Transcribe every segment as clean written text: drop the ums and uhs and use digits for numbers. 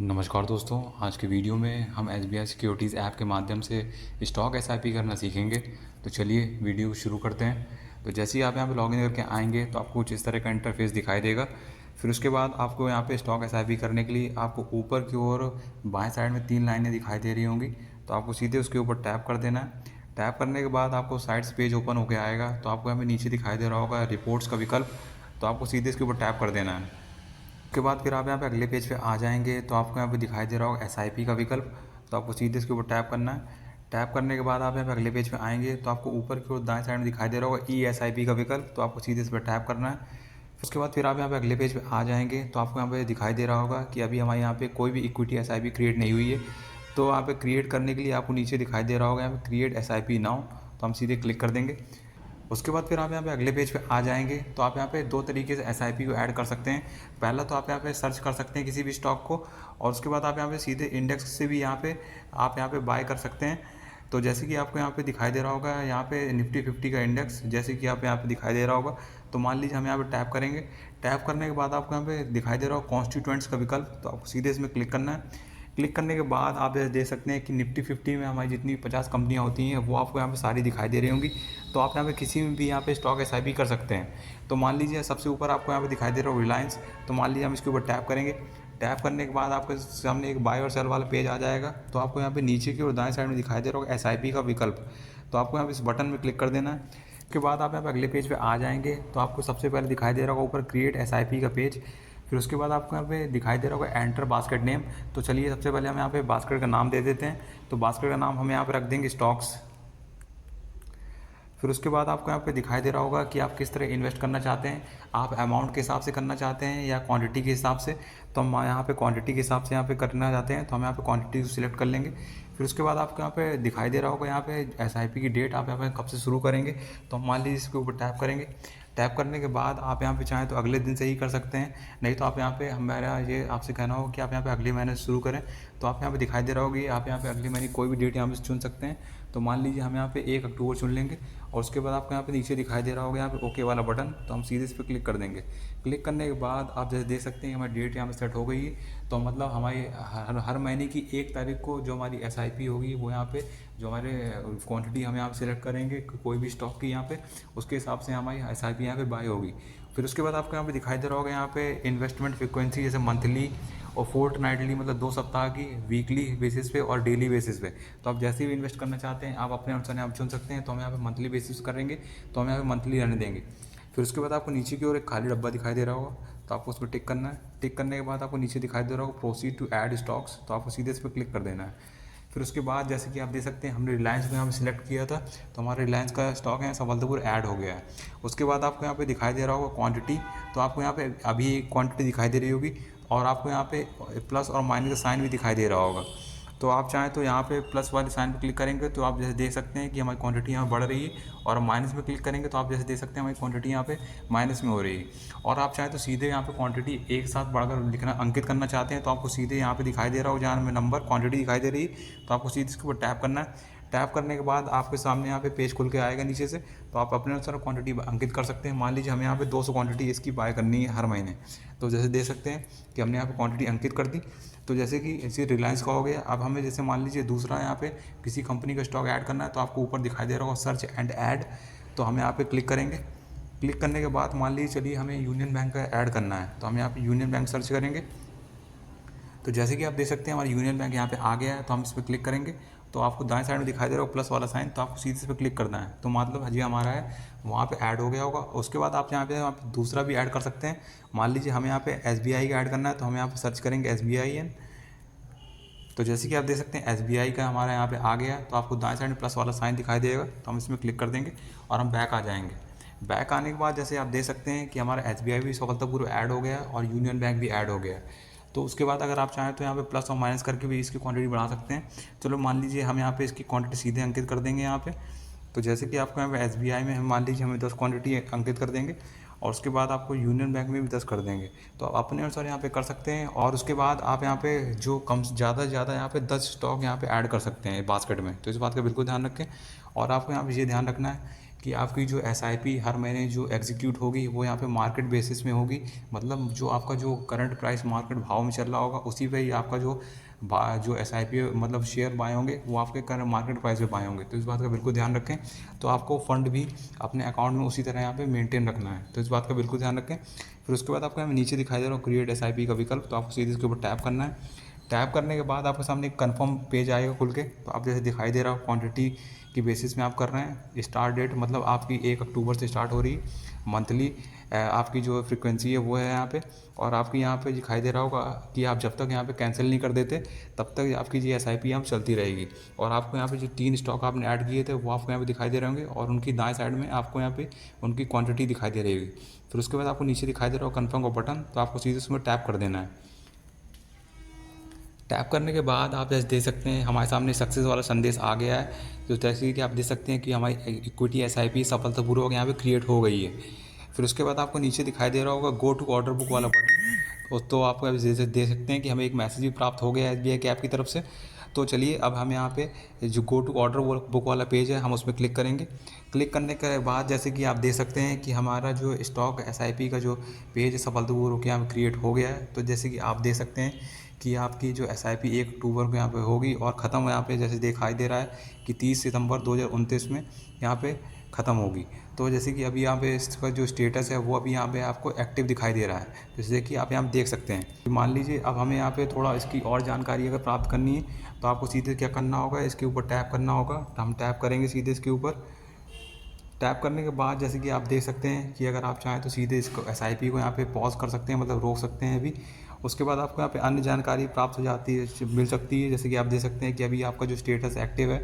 नमस्कार दोस्तों, आज के वीडियो में हम एसबीआई सिक्योरिटीज़ ऐप के माध्यम से स्टॉक एसआईपी करना सीखेंगे। तो चलिए वीडियो शुरू करते हैं। तो जैसे ही आप यहाँ पे लॉगिन करके आएंगे तो आपको कुछ इस तरह का इंटरफेस दिखाई देगा। फिर उसके बाद आपको यहाँ पे स्टॉक एसआईपी करने के लिए आपको ऊपर की ओर बाएं साइड में 3 लाइनें दिखाई दे रही होंगी। तो आपको सीधे उसके ऊपर टैप कर देना है। टैप करने के बाद आपको साइट्स पेज ओपन होकर आएगा। तो आपको यहाँ पे नीचे दिखाई दे रहा होगा रिपोर्ट्स का विकल्प। तो आपको सीधे इसके ऊपर टैप कर देना है। उसके बाद फिर आप यहाँ पे अगले पेज पे आ जाएंगे तो आपको यहाँ पे दिखाई दे रहा होगा एसआईपी का विकल्प। तो आपको सीधे इसके ऊपर टैप करना है। टैप करने के बाद आप यहाँ पे अगले पेज पे आएंगे तो आपको ऊपर की ओर दाएं साइड में दिखाई दे रहा होगा ई एस आई पी का विकल्प। तो आपको सीधे इस पर टैप करना है। उसके बाद फिर आप यहाँ पे अगले पेज पे आ जाएंगे तो आपको यहाँ पे दिखाई दे रहा होगा कि अभी हमारे यहाँ पे कोई भी इक्विटी एसआईपी क्रिएट नहीं हुई है। तो यहाँ पे क्रिएट करने के लिए आपको नीचे दिखाई दे रहा होगा यहाँ पे क्रिएट एसआईपी नाउ। तो हम सीधे क्लिक कर देंगे। उसके बाद फिर आप यहाँ पे अगले पेज पे आ जाएंगे तो आप यहाँ पे दो तरीके से एसआईपी को ऐड कर सकते हैं। पहला तो आप यहाँ पे सर्च कर सकते हैं किसी भी स्टॉक को, और उसके बाद आप यहाँ पे सीधे इंडेक्स से भी आप यहाँ पे बाय कर सकते हैं। तो जैसे कि आपको यहाँ पे दिखाई दे रहा होगा यहाँ पे निफ्टी 50 का इंडेक्स, जैसे कि आप यहाँ पे दिखाई दे रहा होगा। तो मान लीजिए हम यहाँ पे टैप करेंगे। टैप करने के बाद आपको यहाँ पे दिखाई दे रहा होगा कॉन्स्टिट्यूएंट्स का विकल्प। तो आपको सीधे इसमें क्लिक करना है। क्लिक करने के बाद आप जैसे देख सकते हैं कि निफ्टी 50 में हमारी जितनी 50 कंपनियां होती हैं वो आपको यहाँ पे सारी दिखाई दे रही होंगी। तो आप यहाँ पे किसी में भी यहाँ पे स्टॉक एसआईपी कर सकते हैं। तो मान लीजिए सबसे ऊपर आपको यहाँ पे दिखाई दे रहा हो रिलायंस। तो मान लीजिए हम इसके ऊपर टैप करेंगे। टैप करने के बाद आपके सामने एक बाय और सेल वाला पेज आ जाएगा। तो आपको यहाँ पे नीचे की ओर दाएं साइड में दिखाई दे रहा होगा एसआईपी का विकल्प। तो आपको यहाँ पे इस बटन में क्लिक कर देना है। उसके बाद आप यहाँ पे अगले पेज पे आ जाएंगे तो आपको सबसे पहले दिखाई दे रहा होगा ऊपर क्रिएट एसआईपी का पेज। फिर उसके बाद आपको यहाँ पे दिखाई दे रहा होगा एंटर बास्केट नेम। तो चलिए सबसे पहले हम यहाँ पे बास्केट का नाम दे देते हैं। तो बास्केट का नाम हम यहाँ पे रख देंगे स्टॉक्स। फिर उसके बाद आपको यहाँ पे दिखाई दे रहा होगा कि आप किस तरह इन्वेस्ट करना चाहते हैं। आप अमाउंट के हिसाब से करना चाहते हैं या क्वांटिटी के हिसाब से। तो हम यहाँ पे क्वांटिटी के हिसाब से यहाँ पे करना चाहते हैं तो हम यहाँ पे क्वांटिटी को सिलेक्ट कर लेंगे। फिर उसके बाद आपको यहाँ पे दिखाई दे रहा होगा यहाँ पे एसआईपी की डेट आप यहाँ पे कब से शुरू करेंगे। तो हम मान लीजिए इसके ऊपर टैप करेंगे। टैप करने के बाद आप यहाँ पे चाहें तो अगले दिन से ही कर सकते हैं, नहीं तो आप यहाँ पे हमारा ये आपसे कहना होगा कि आप यहाँ पे अगले महीने से शुरू करें। तो आप यहाँ पे दिखाई दे रहा होगी आप यहाँ पे अगले महीने कोई भी डेट यहाँ पे चुन सकते हैं। तो मान लीजिए हम यहाँ पे 1 अक्टूबर चुन लेंगे। और उसके बाद आपको यहाँ पे नीचे दिखाई दे रहा होगा यहाँ पे ओके वाला बटन। तो हम सीधे इस पर क्लिक कर देंगे। क्लिक करने के बाद आप जैसे देख सकते हैं हमारी डेट यहाँ पे सेट हो गई है। तो मतलब हमारी हर महीने की 1 तारीख को जो हमारी एसआईपी होगी वो यहाँ पे जो हमारे क्वांटिटी हम यहाँ पे सिलेक्ट करेंगे कोई भी स्टॉक की यहाँ पे, उसके हिसाब से हमारी एसआईपी यहाँ पे बाय होगी। फिर उसके बाद आपको यहाँ पे दिखाई दे रहा होगा यहाँ पे इन्वेस्टमेंट फ्रिक्वेंसी जैसे मंथली और फोर्टनाइटली मतलब 2 सप्ताह की, वीकली बेसिस पे और डेली बेसिस पे। तो आप जैसे भी इन्वेस्ट करना चाहते हैं आप अपने अनुसार यहाँ चुन सकते हैं। तो हम यहाँ पे मंथली बेसिस करेंगे तो हम यहाँ पे मंथली रहने देंगे। फिर उसके बाद आपको नीचे की ओर एक खाली डब्बा दिखाई दे रहा होगा। तो आपको उस पर टिक करना है। टिक करने के बाद आपको नीचे दिखाई दे रहा होगा प्रोसीड टू ऐड स्टॉक्स। तो आपको सीधे इस पर क्लिक कर देना है। फिर उसके बाद जैसे कि आप देख सकते हैं हमने रिलायंस को यहाँ पे सिलेक्ट किया था। तो हमारा रिलायंस का स्टॉक है सफलतापुर ऐड हो गया है। उसके बाद आपको यहाँ पे दिखाई दे रहा होगा क्वांटिटी। तो आपको यहाँ पे अभी क्वांटिटी दिखाई दे रही होगी और आपको यहाँ पे प्लस और माइनस का साइन भी दिखाई दे रहा होगा। तो आप चाहें तो यहाँ पे प्लस वाले साइन पर क्लिक करेंगे तो आप जैसे देख सकते हैं कि हमारी क्वांटिटी यहाँ बढ़ रही है, और माइनस में क्लिक करेंगे तो आप जैसे देख सकते हैं हमारी क्वांटिटी यहाँ पे माइनस में हो रही है। और आप चाहें तो सीधे यहाँ पे क्वांटिटी एक साथ बढ़कर लिखना अंकित करना चाहते हैं तो आपको सीधे यहाँ पे दिखाई दे रहा हो जहाँ में नंबर क्वांटिटी दिखाई दे रही है। तो आपको सीधे इसके ऊपर टैप करना है। टैप करने के बाद आपके सामने यहाँ पे पेज खुल के आएगा नीचे से। तो आप अपने अनुसार क्वांटिटी अंकित कर सकते हैं। मान लीजिए हमें यहाँ पे 200 क्वांटिटी इसकी बाय करनी है हर महीने। तो जैसे देख सकते हैं कि हमने यहाँ पे क्वांटिटी अंकित कर दी। तो जैसे कि इसी रिलायंस का हो गया। अब हमें जैसे मान लीजिए दूसरा यहाँ पे किसी कंपनी का स्टॉक ऐड करना है तो आपको ऊपर दिखाई दे रहा होगा सर्च एंड ऐड। तो हम यहाँ पे क्लिक करेंगे। क्लिक करने के बाद मान लीजिए चलिए हमें यूनियन बैंक का ऐड करना है तो हम यहाँ पे यूनियन बैंक सर्च करेंगे। तो जैसे कि आप देख सकते हैं हमारा यूनियन बैंक यहाँ पे आ गया है। तो हम इस पर क्लिक करेंगे तो आपको दाएं साइड में दिखाई दे रहा होगा प्लस वाला साइन। तो आपको सीधे इस पर क्लिक करना है। तो मतलब हजी हमारा है वहाँ पे ऐड हो गया होगा। उसके बाद आप यहाँ पे दूसरा भी ऐड कर सकते हैं। मान लीजिए हमें यहाँ पे एसबीआई का ऐड करना है तो हम यहाँ पे सर्च करेंगे SBIN। तो जैसे कि आप देख सकते हैं SBI का हमारा यहाँ पे आ गया। तो आपको दाएं साइड में प्लस वाला साइन दिखाई देगा। तो हम इसमें क्लिक कर देंगे और हम बैक आ जाएंगे। बैक आने के बाद जैसे आप देख सकते हैं कि हमारा SBI भी सफलतापूर्वक ऐड हो गया और यूनियन बैंक भी ऐड हो गया। तो उसके बाद अगर आप चाहें तो यहाँ पे प्लस और माइनस करके भी इसकी क्वांटिटी बढ़ा सकते हैं। चलो मान लीजिए हम यहाँ पे इसकी क्वांटिटी सीधे अंकित कर देंगे यहाँ पे। तो जैसे कि आपको यहाँ पे SBI में हम मान लीजिए हमें 10 क्वांटिटी अंकित कर देंगे और उसके बाद आपको यूनियन बैंक में भी 10 कर देंगे। तो आप अपने अनुसार यहाँ पे कर सकते हैं। और उसके बाद आप यहाँ पे जो कम ज़्यादा से ज़्यादा यहाँ पे 10 स्टॉक यहाँ पे ऐड कर सकते हैं बास्केट में। तो इस बात का बिल्कुल ध्यान रखें। और आपको यहाँ पे ये ध्यान रखना है कि आपकी जो एसआईपी हर महीने जो एग्जीक्यूट होगी वो यहाँ पे मार्केट बेसिस में होगी। मतलब जो आपका जो करंट प्राइस मार्केट भाव में चल रहा होगा उसी पे ही आपका जो एसआईपी मतलब शेयर बाय होंगे वो आपके करंट मार्केट प्राइस पे बाय होंगे। तो इस बात का बिल्कुल ध्यान रखें। तो आपको फंड भी अपने अकाउंट में उसी तरह यहाँ पे मेंटेन रखना है, तो इस बात का बिल्कुल ध्यान रखें। फिर उसके बाद आपको यहाँ नीचे दिखाई दे रहा हूँ क्रिएट एसआईपी का विकल्प, तो आपको सीधे इसके ऊपर टैप करना है। टैप करने के बाद आपके सामने एक कन्फर्म पेज आएगा खुल के। तो आप जैसे दिखाई दे रहा हो क्वांटिटी की बेसिस में आप कर रहे हैं। स्टार्ट डेट मतलब आपकी 1 अक्टूबर से स्टार्ट हो रही है। मंथली आपकी जो फ्रीक्वेंसी है वो है यहाँ पे। और आपकी यहाँ पे दिखाई दे रहा होगा कि आप जब तक यहाँ पे कैंसिल नहीं कर देते तब तक आपकी जी एसआईपी यहाँ चलती रहेगी। और आपको यहाँ पे जो 3 स्टॉक आपने ऐड किए थे वो आपको यहाँ पे दिखाई दे रहे होंगे और उनकी दाएं साइड में आपको यहाँ पे उनकी क्वांटिटी दिखाई दे रही होगी। फिर उसके बाद आपको नीचे दिखाई दे रहा होगा कन्फर्म का बटन, तो आपको सीधे उसमें टैप कर देना है। टैप करने के बाद आप जैसे देख सकते हैं हमारे सामने सक्सेस वाला संदेश आ गया है। तो जैसे कि आप देख सकते हैं कि हमारी इक्विटी एसआईपी सफलतापूर्वक यहाँ पे क्रिएट हो गई है। फिर उसके बाद आपको नीचे दिखाई दे रहा होगा गो टू ऑर्डर बुक वाला बटन, तो आपको अभी देख सकते हैं कि हमें एक मैसेज भी प्राप्त हो गया है एसबीआई की ऐप की तरफ से। तो चलिए अब हम यहाँ पे जो गो टू ऑर्डर बुक वाला पेज है हम उस पर क्लिक करेंगे। क्लिक करने के बाद जैसे कि आप देख सकते हैं कि हमारा जो स्टॉक एसआईपी का जो पेज सफलतापूर्वक यहाँ क्रिएट हो गया है। तो जैसे कि आप देख सकते हैं कि आपकी जो एसआईपी 1 अक्टूबर को यहाँ पे होगी और ख़त्म यहाँ पे जैसे दिखाई दे रहा है कि 30 सितंबर 2029 में यहाँ पे ख़त्म होगी। तो जैसे कि अभी यहाँ पे इसका जो स्टेटस है वो अभी यहाँ पे आपको एक्टिव दिखाई दे रहा है, जैसे कि आप यहाँ देख सकते हैं। मान लीजिए अब हमें यहाँ पे थोड़ा इसकी और जानकारी अगर प्राप्त करनी है तो आपको सीधे क्या करना होगा, इसके ऊपर टैप करना होगा। तो हम टैप करेंगे सीधे इसके ऊपर। टैप करने के बाद जैसे कि आप देख सकते हैं कि अगर आप चाहें तो सीधे इसको एसआईपी को यहाँ पे पॉज कर सकते हैं, मतलब रोक सकते हैं अभी। उसके बाद आपको यहाँ पे अन्य जानकारी प्राप्त हो जाती है, मिल सकती है। जैसे कि आप देख सकते हैं कि अभी आपका जो स्टेटस एक्टिव है।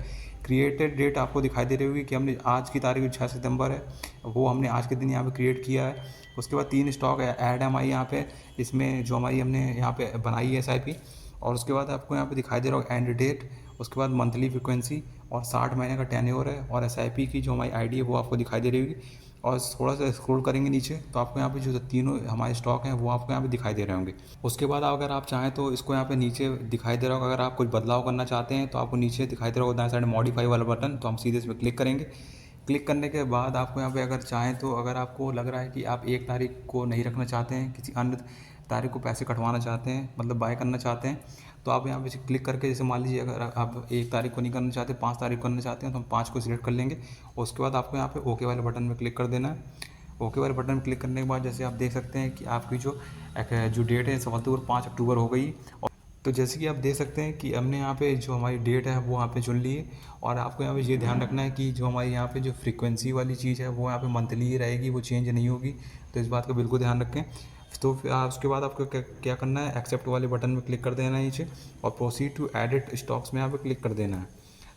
क्रिएटेड डेट आपको दिखाई दे रही होगी कि हमने आज की तारीख 6 सितंबर है, वो हमने आज के दिन यहाँ पे क्रिएट किया है। उसके बाद 3 स्टॉक ऐड है हमारी यहाँ पे, इसमें जो हमारी हमने यहाँ पे बनाई है एसआईपी। और उसके बाद आपको यहाँ पे दिखाई दे रहा होगा एंड डेट, उसके बाद मंथली फ्रीक्वेंसी और 60 महीने का टेन्योर है। और एसआईपी की जो हमारी आईडी है वो आपको दिखाई दे रही होगी। और थोड़ा सा स्क्रॉल करेंगे नीचे तो आपको यहाँ पे जो तीनों हमारे स्टॉक हैं वो आपको यहाँ पे दिखाई दे रहे होंगे। उसके बाद अगर आप चाहें तो इसको यहाँ पे नीचे दिखाई दे रहा होगा, अगर आप कुछ बदलाव करना चाहते हैं तो आपको नीचे दिखाई दे रहा होगा दाएं साइड मॉडिफाई वाला बटन, तो हम सीधे इस पर क्लिक करेंगे। क्लिक करने के बाद आपको यहाँ पे अगर चाहें तो अगर आपको लग रहा है कि आप 1 तारीख को नहीं रखना चाहते हैं, किसी अन्य तारीख को पैसे कटवाना चाहते हैं, मतलब बाय करना चाहते हैं, तो आप यहाँ पे क्लिक करके जैसे मान लीजिए अगर आप 1 तारीख को नहीं करना चाहते, 5 तारीख को करना चाहते हैं, तो हम 5 को सिलेक्ट कर लेंगे। उसके बाद आपको यहाँ पे ओके वाले बटन में क्लिक कर देना है। ओके वाले बटन में क्लिक करने के बाद जैसे आप देख सकते हैं कि आपकी जो डेट है सफलतापूर्वक 5 अक्टूबर हो गई। और तो जैसे कि आप देख सकते हैं कि हमने यहाँ पे जो हमारी डेट है वो यहाँ पे चुन ली है। और आपको यहाँ पे ये ध्यान रखना है कि जो हमारी यहाँ पे जो फ्रीक्वेंसी वाली चीज़ है वो यहाँ पे मंथली ही रहेगी, वो चेंज नहीं होगी। तो इस बात का बिल्कुल ध्यान रखें। तो फिर उसके बाद आपको क्या करना है, एक्सेप्ट वाले बटन में क्लिक कर देना है नीचे और प्रोसीड टू एडिट स्टॉक्स में यहाँ पे क्लिक कर देना है।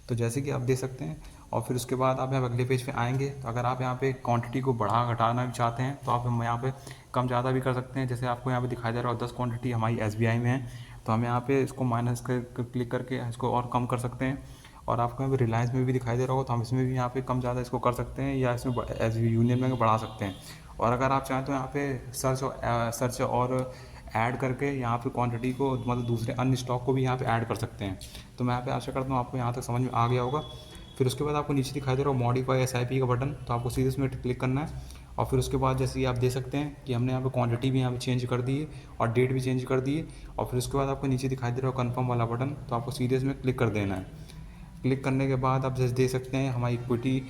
तो जैसे कि आप देख सकते हैं और फिर उसके बाद आप यहाँ अगले पेज पे आएंगे। तो अगर आप यहाँ पे क्वांटिटी को बढ़ा घटाना भी चाहते हैं तो आप हम यहाँ पे कम ज़्यादा भी कर सकते हैं। जैसे आपको यहाँ पे दिखाई दे रहा है 10 क्वांटिटी हमारी एसबीआई में है, तो हम यहाँ पे इसको माइनस कर क्लिक करके इसको और कम कर सकते हैं। और आपको यहाँ पे रिलायंस में भी दिखाई दे रहा होगा तो हम इसमें भी यहाँ पे कम ज़्यादा इसको कर सकते हैं या इसमें एस यूनियन में बढ़ा सकते हैं। और अगर आप चाहें तो यहाँ पे सर्च और ऐड करके यहाँ पे क्वांटिटी को मतलब दूसरे अन्य स्टॉक को भी यहाँ पे ऐड कर सकते हैं। तो मैं यहाँ पे आशा करता हूँ आपको यहाँ तक समझ में आ गया होगा। फिर उसके बाद आपको नीचे दिखाई दे रहा है मॉडिफाई एसआईपी का बटन, तो आपको सीधे इसमें क्लिक करना है। और फिर उसके बाद जैसे कि आप देख सकते हैं कि हमने यहाँ पे क्वांटिटी भी यहाँ पे चेंज कर दी है और डेट भी चेंज कर दी है। और फिर उसके बाद आपको नीचे दिखाई दे रहा है कन्फर्म वाला बटन, तो आपको सीधे इसमें क्लिक कर देना है। क्लिक करने के बाद आप जैसे देख सकते हैं हमारी इक्विटी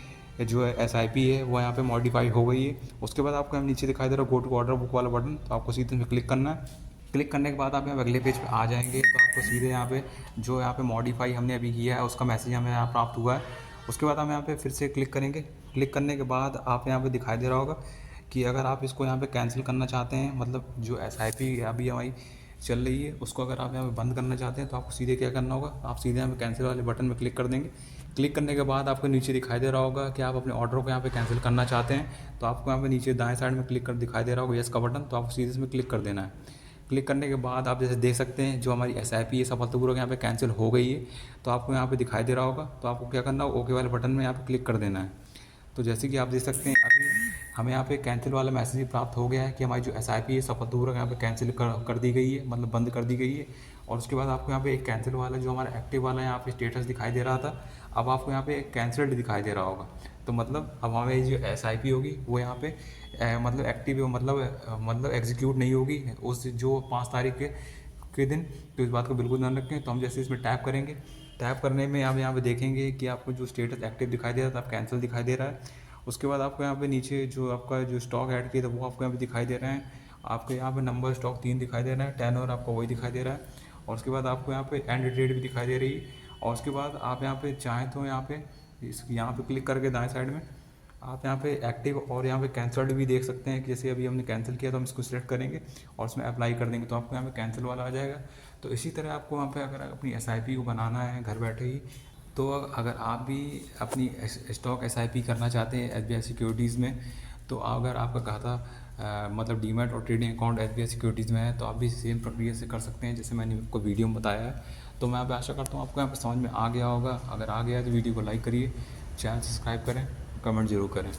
जो है एसआईपी है वो यहाँ पे मॉडिफाई हो गई है। उसके बाद आपको नीचे दिखाई दे रहा है गो टू ऑर्डर बुक वाला बटन, तो आपको सीधे इसमें क्लिक करना है। क्लिक करने के बाद आप यहाँ अगले पेज पे आ जाएंगे। तो आपको सीधे यहाँ पे जो यहाँ पे मॉडिफाई हमने अभी किया है उसका मैसेज हमें यहाँ प्राप्त हुआ है। उसके बाद हम यहाँ पे फिर से क्लिक करेंगे। क्लिक करने के बाद आप यहाँ पे दिखाई दे रहा होगा कि अगर आप इसको यहाँ पे कैंसिल करना चाहते हैं, मतलब जो एसआईपी अभी हमारी चल रही है उसको अगर आप यहाँ पे बंद करना चाहते हैं तो आपको सीधे क्या करना होगा, आप सीधे यहाँ पे कैंसिल वाले बटन में क्लिक कर देंगे। क्लिक करने के बाद आपको नीचे दिखाई दे रहा होगा कि आप अपने ऑर्डर को यहाँ पे कैंसिल करना चाहते हैं, तो आपको यहाँ पे नीचे दाएं साइड में क्लिक कर दिखाई दे रहा होगा यस का बटन, तो आपको सीधे इसमें क्लिक कर देना है। क्लिक करने के बाद आप जैसे देख सकते हैं जो हमारी एसआईपी है सफलतापूर्वक यहाँ पे कैंसिल हो गई है। तो आपको यहाँ पे दिखाई दे रहा होगा, तो आपको क्या करना होगा, ओके वाले बटन में यहाँ पे क्लिक कर देना है। तो जैसे कि आप देख सकते हैं अभी हमें यहाँ पे कैंसिल वाला मैसेज भी प्राप्त हो गया है कि हमारी जो SIP है सफलतापूर्वक यहाँ पे कैंसिल कर दी गई है, मतलब बंद कर दी गई है। और उसके बाद आपको यहाँ पे एक कैंसिल वाला जो हमारा एक्टिव वाला यहाँ पे स्टेटस दिखाई दे रहा था, अब आपको यहाँ पे कैंसिल्ड दिखाई दे रहा होगा। तो मतलब अब हमारी जो SIP होगी वो यहाँ पे मतलब एक्टिव मतलब एग्जीक्यूट नहीं होगी उस जो 5 तारीख के दिन। तो इस बात को बिल्कुल ध्यान रखें। तो हम जैसे इसमें टैप करेंगे, टैप करने में आप यहाँ पे देखेंगे कि आपको जो स्टेटस एक्टिव दिखाई दे रहा था अब कैंसिल दिखाई दे रहा है। उसके बाद आपको यहाँ पे नीचे जो आपका जो स्टॉक ऐड किया था वो आपको यहाँ पे दिखाई दे रहे हैं। आपके यहाँ पे नंबर स्टॉक 3 दिखाई दे रहा है, टेन और आपका वही दिखाई दे रहा है। और उसके बाद आपको यहाँ पे एंड डेट भी दिखाई दे रही है। और उसके बाद आप यहाँ पे चाहें तो यहाँ पे यहाँ पे क्लिक करके दाएं साइड में आप यहाँ पे एक्टिव और यहाँ पे कैंसल्ड भी देख सकते हैं कि जैसे अभी हमने कैंसिल किया तो हम इसको सिलेक्ट करेंगे और उसमें अप्लाई कर देंगे तो आपको यहाँ पे कैंसिल वाला आ जाएगा। तो इसी तरह आपको वहाँ पे अगर अपनी SIP को बनाना है घर बैठे ही, तो अगर आप भी अपनी स्टॉक SIP करना चाहते हैं SBI सिक्योरिटीज़ में, तो अगर आपका खाता मतलब डीमैट और ट्रेडिंग अकाउंट SBI सिक्योरिटीज़ में है तो आप भी सेम प्रक्रिया से कर सकते हैं जैसे मैंने आपको वीडियो में बताया है। तो मैं अब आशा करता हूँ आपको यहाँ पर समझ में आ गया होगा। अगर आ गया तो वीडियो को लाइक करिए, चैनल सब्सक्राइब करें, कमेंट ज़रूर करें।